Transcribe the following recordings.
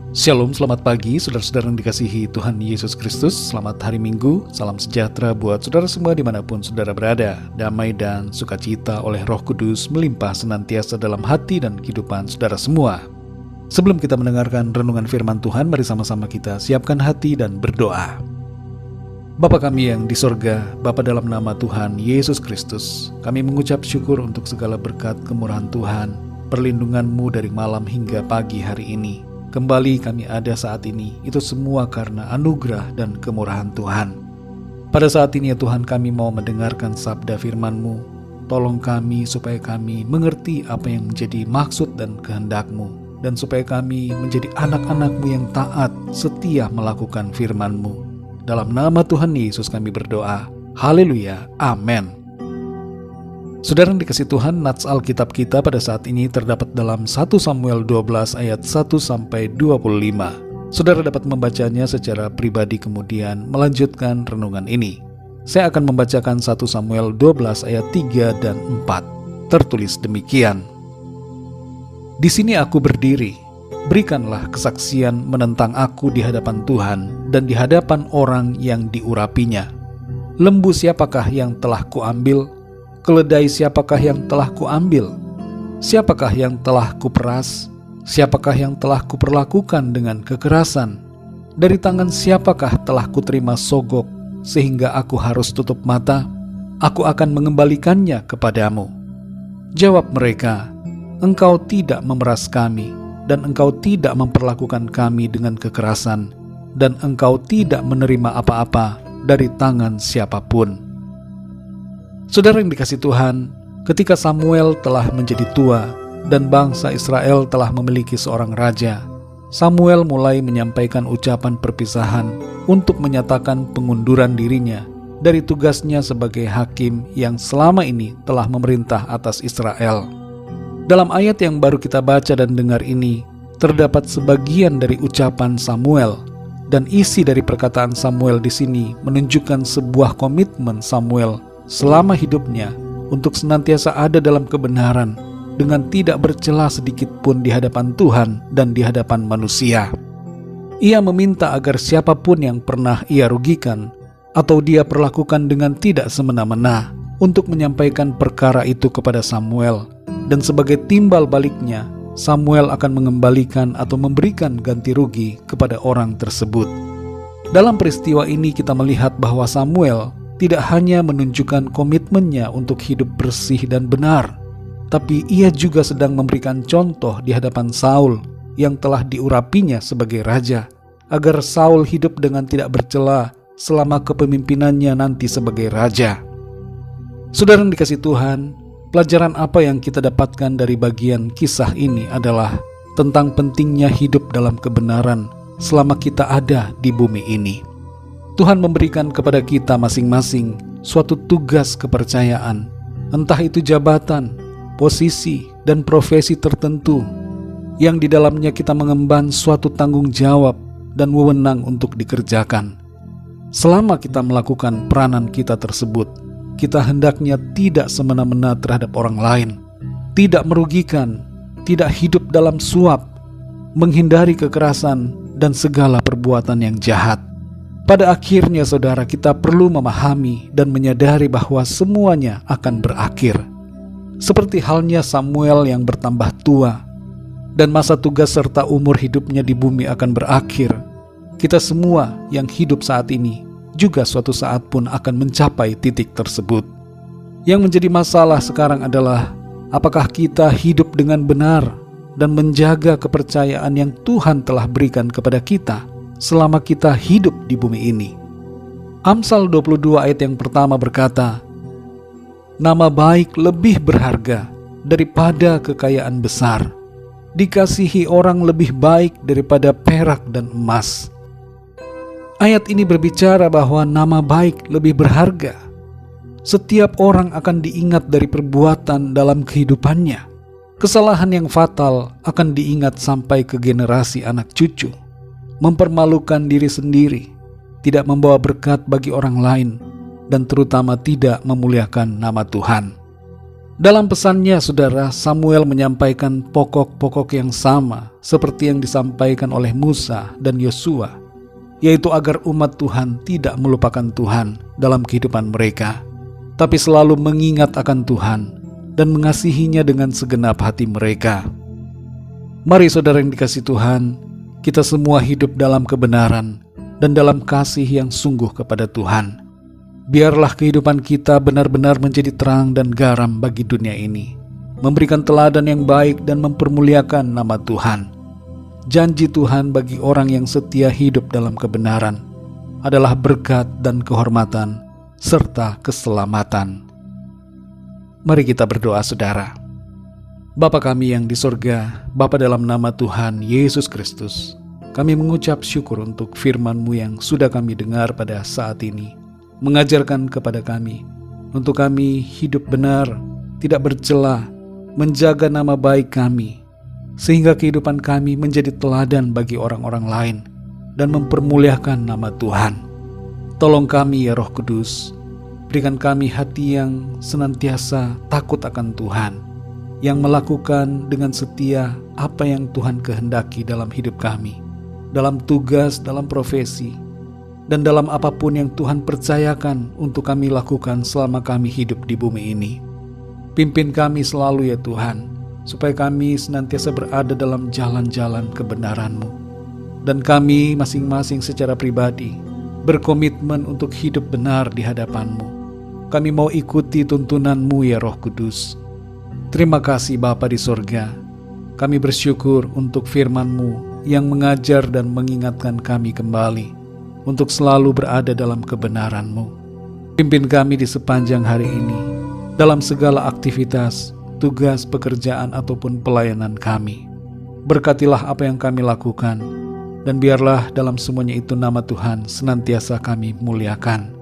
Shalom, selamat pagi saudara-saudara yang dikasihi Tuhan Yesus Kristus. Selamat hari Minggu, salam sejahtera buat saudara semua dimanapun saudara berada. Damai dan sukacita oleh Roh Kudus melimpah senantiasa dalam hati dan kehidupan saudara semua. Sebelum kita mendengarkan renungan firman Tuhan, mari sama-sama kita siapkan hati dan berdoa. Bapa kami yang di sorga, Bapa dalam nama Tuhan Yesus Kristus, kami mengucap syukur untuk segala berkat kemurahan Tuhan, perlindungan-Mu dari malam hingga pagi hari ini. Kembali kami ada saat ini, itu semua karena anugerah dan kemurahan Tuhan. Pada saat ini ya Tuhan, kami mau mendengarkan sabda firman-Mu. Tolong kami supaya kami mengerti apa yang menjadi maksud dan kehendak-Mu, dan supaya kami menjadi anak-anak-Mu yang taat, setia melakukan firman-Mu. Dalam nama Tuhan Yesus kami berdoa. Haleluya, amin. Saudara yang dikasih Tuhan, nats Alkitab kita pada saat ini terdapat dalam 1 Samuel 12 ayat 1-25. Saudara dapat membacanya secara pribadi kemudian melanjutkan renungan ini. Saya akan membacakan 1 Samuel 12 ayat 3 dan 4. Tertulis demikian. Di sini aku berdiri, berikanlah kesaksian menentang aku di hadapan Tuhan dan di hadapan orang yang diurapinya. Lembu siapakah yang telah kuambil? Keledai siapakah yang telah kuambil? Siapakah yang telah kuperas? Siapakah yang telah kuperlakukan dengan kekerasan? Dari tangan siapakah telah kuterima sogok sehingga aku harus tutup mata? Aku akan mengembalikannya kepadamu. Jawab mereka, Engkau tidak memeras kami, dan Engkau tidak memperlakukan kami dengan kekerasan, dan Engkau tidak menerima apa-apa dari tangan siapapun. Saudara yang dikasih Tuhan, ketika Samuel telah menjadi tua dan bangsa Israel telah memiliki seorang raja, Samuel mulai menyampaikan ucapan perpisahan untuk menyatakan pengunduran dirinya dari tugasnya sebagai hakim yang selama ini telah memerintah atas Israel. Dalam ayat yang baru kita baca dan dengar ini, terdapat sebagian dari ucapan Samuel, dan isi dari perkataan Samuel di sini menunjukkan sebuah komitmen Samuel selama hidupnya untuk senantiasa ada dalam kebenaran dengan tidak bercela sedikit pun di hadapan Tuhan dan di hadapan manusia. Ia meminta agar siapapun yang pernah ia rugikan atau dia perlakukan dengan tidak semena-mena untuk menyampaikan perkara itu kepada Samuel, dan sebagai timbal baliknya Samuel akan mengembalikan atau memberikan ganti rugi kepada orang tersebut. Dalam peristiwa ini kita melihat bahwa Samuel tidak hanya menunjukkan komitmennya untuk hidup bersih dan benar, tapi ia juga sedang memberikan contoh di hadapan Saul yang telah diurapinya sebagai raja, agar Saul hidup dengan tidak bercela selama kepemimpinannya nanti sebagai raja. Saudara yang dikasih Tuhan, pelajaran apa yang kita dapatkan dari bagian kisah ini adalah tentang pentingnya hidup dalam kebenaran selama kita ada di bumi ini. Tuhan memberikan kepada kita masing-masing suatu tugas kepercayaan, entah itu jabatan, posisi, dan profesi tertentu, yang di dalamnya kita mengemban suatu tanggung jawab dan wewenang untuk dikerjakan. Selama kita melakukan peranan kita tersebut, kita hendaknya tidak semena-mena terhadap orang lain, tidak merugikan, tidak hidup dalam suap, menghindari kekerasan, dan segala perbuatan yang jahat. Pada akhirnya saudara, kita perlu memahami dan menyadari bahwa semuanya akan berakhir. Seperti halnya Samuel yang bertambah tua dan masa tugas serta umur hidupnya di bumi akan berakhir, kita semua yang hidup saat ini juga suatu saat pun akan mencapai titik tersebut. Yang menjadi masalah sekarang adalah apakah kita hidup dengan benar dan menjaga kepercayaan yang Tuhan telah berikan kepada kita selama kita hidup di bumi ini. Amsal 22 ayat yang pertama berkata, Nama baik lebih berharga daripada kekayaan besar, dikasihi orang lebih baik daripada perak dan emas. Ayat ini berbicara bahwa nama baik lebih berharga. Setiap orang akan diingat dari perbuatan dalam kehidupannya. Kesalahan yang fatal akan diingat sampai ke generasi anak cucu. Mempermalukan diri sendiri, tidak membawa berkat bagi orang lain, dan terutama tidak memuliakan nama Tuhan. Dalam pesannya, saudara, Samuel menyampaikan pokok-pokok yang sama seperti yang disampaikan oleh Musa dan Yosua, yaitu agar umat Tuhan tidak melupakan Tuhan dalam kehidupan mereka, tapi selalu mengingat akan Tuhan dan mengasihinya dengan segenap hati mereka. Mari saudara yang dikasihi Tuhan, kita semua hidup dalam kebenaran dan dalam kasih yang sungguh kepada Tuhan. Biarlah kehidupan kita benar-benar menjadi terang dan garam bagi dunia ini, memberikan teladan yang baik dan mempermuliakan nama Tuhan. Janji Tuhan bagi orang yang setia hidup dalam kebenaran adalah berkat dan kehormatan serta keselamatan. Mari kita berdoa, saudara. Bapa kami yang di sorga, Bapa dalam nama Tuhan Yesus Kristus, kami mengucap syukur untuk firman-Mu yang sudah kami dengar pada saat ini, mengajarkan kepada kami untuk kami hidup benar, tidak bercela, menjaga nama baik kami, sehingga kehidupan kami menjadi teladan bagi orang-orang lain dan mempermuliakan nama Tuhan. Tolong kami ya Roh Kudus, berikan kami hati yang senantiasa takut akan Tuhan, yang melakukan dengan setia apa yang Tuhan kehendaki dalam hidup kami, dalam tugas, dalam profesi, dan dalam apapun yang Tuhan percayakan untuk kami lakukan selama kami hidup di bumi ini. Pimpin kami selalu ya Tuhan, supaya kami senantiasa berada dalam jalan-jalan kebenaran-Mu. Dan kami masing-masing secara pribadi berkomitmen untuk hidup benar di hadapan-Mu. Kami mau ikuti tuntunan-Mu ya Roh Kudus. Terima kasih Bapa di sorga. Kami bersyukur untuk firman-Mu yang mengajar dan mengingatkan kami kembali untuk selalu berada dalam kebenaran-Mu. Pimpin kami di sepanjang hari ini, dalam segala aktivitas, tugas, pekerjaan, ataupun pelayanan kami. Berkatilah apa yang kami lakukan, dan biarlah dalam semuanya itu nama Tuhan senantiasa kami muliakan.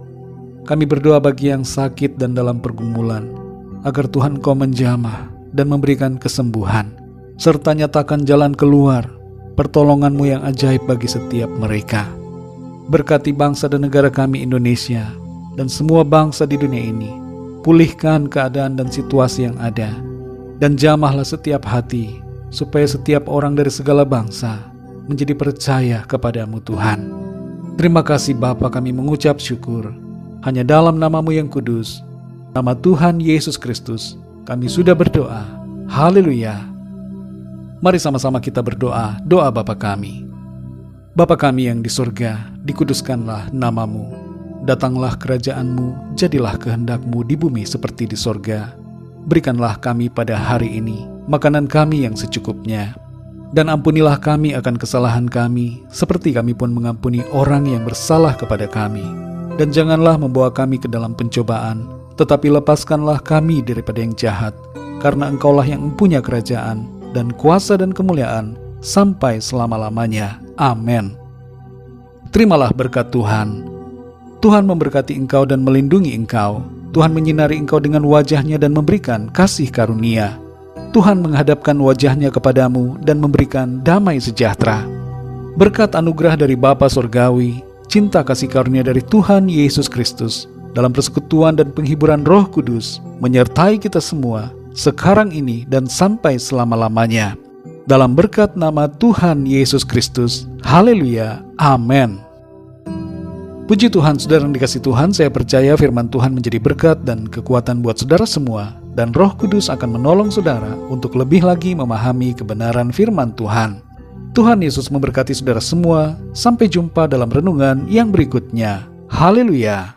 Kami berdoa bagi yang sakit dan dalam pergumulan, agar Tuhan Engkau menjamah dan memberikan kesembuhan, serta nyatakan jalan keluar, pertolongan-Mu yang ajaib bagi setiap mereka. Berkati bangsa dan negara kami Indonesia dan semua bangsa di dunia ini. Pulihkan keadaan dan situasi yang ada, dan jamahlah setiap hati, supaya setiap orang dari segala bangsa menjadi percaya kepadamu Tuhan. Terima kasih Bapa, kami mengucap syukur. Hanya dalam nama-Mu yang kudus, nama Tuhan Yesus Kristus, kami sudah berdoa. Haleluya. Mari sama-sama kita berdoa, doa Bapa kami. Bapa kami yang di surga, dikuduskanlah nama-Mu. Datanglah kerajaan-Mu, jadilah kehendak-Mu di bumi seperti di surga. Berikanlah kami pada hari ini makanan kami yang secukupnya. Dan ampunilah kami akan kesalahan kami, seperti kami pun mengampuni orang yang bersalah kepada kami. Dan janganlah membawa kami ke dalam pencobaan, tetapi lepaskanlah kami daripada yang jahat. Karena Engkaulah yang mempunyai kerajaan, dan kuasa dan kemuliaan, sampai selama-lamanya. Amin. Terimalah berkat Tuhan. Tuhan memberkati engkau dan melindungi engkau. Tuhan menyinari engkau dengan wajah-Nya dan memberikan kasih karunia. Tuhan menghadapkan wajah-Nya kepadamu dan memberikan damai sejahtera. Berkat anugerah dari Bapa Surgawi, cinta kasih karunia dari Tuhan Yesus Kristus, dalam persekutuan dan penghiburan Roh Kudus, menyertai kita semua, sekarang ini dan sampai selama-lamanya. Dalam berkat nama Tuhan Yesus Kristus. Haleluya. Amin. Puji Tuhan, saudara yang dikasihi Tuhan, saya percaya firman Tuhan menjadi berkat dan kekuatan buat saudara semua, dan Roh Kudus akan menolong saudara untuk lebih lagi memahami kebenaran firman Tuhan. Tuhan Yesus memberkati saudara semua. Sampai jumpa dalam renungan yang berikutnya. Haleluya.